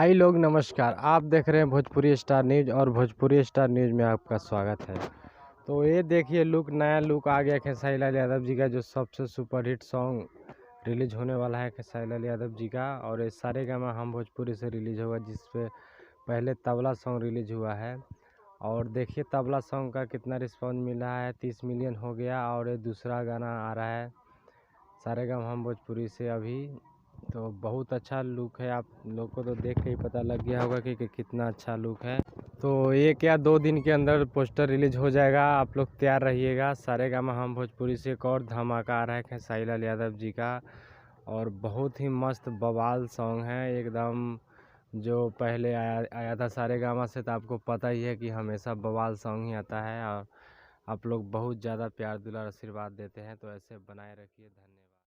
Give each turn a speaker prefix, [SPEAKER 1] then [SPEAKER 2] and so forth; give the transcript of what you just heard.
[SPEAKER 1] भाई लोग नमस्कार। आप देख रहे हैं भोजपुरी स्टार न्यूज़ और भोजपुरी स्टार न्यूज़ में आपका स्वागत है। तो ये देखिए नया लुक आ गया खेसारी लाल यादव जी का, जो सबसे सुपरहिट सॉन्ग रिलीज होने वाला है खेसारी लाल यादव जी का। और ये सारेगामा हम भोजपुरी से रिलीज होगा, जिसपे पहले तबला सॉन्ग रिलीज हुआ है। और देखिए तबला सॉन्ग का कितना रिस्पॉन्स मिल रहा है, 30 मिलियन हो गया। और ये दूसरा गाना आ रहा है सारेगामा हम भोजपुरी से अभी। तो बहुत अच्छा लुक है, आप लोग को तो देख के ही पता लग गया होगा कि कितना अच्छा लुक है। तो ये क्या 2 दिन के अंदर पोस्टर रिलीज हो जाएगा, आप लोग तैयार रहिएगा। सारेगामा हम भोजपुरी से एक और धमाका आ रहा है खेसारी लाल यादव जी का। और बहुत ही मस्त बवाल सॉन्ग है एकदम। जो पहले आया था सारेगामा से, तो आपको पता ही है कि हमेशा बवाल सॉन्ग ही आता है। और आप लोग बहुत ज़्यादा प्यार दुलार आशीर्वाद देते हैं, तो ऐसे बनाए रखिए। धन्यवाद।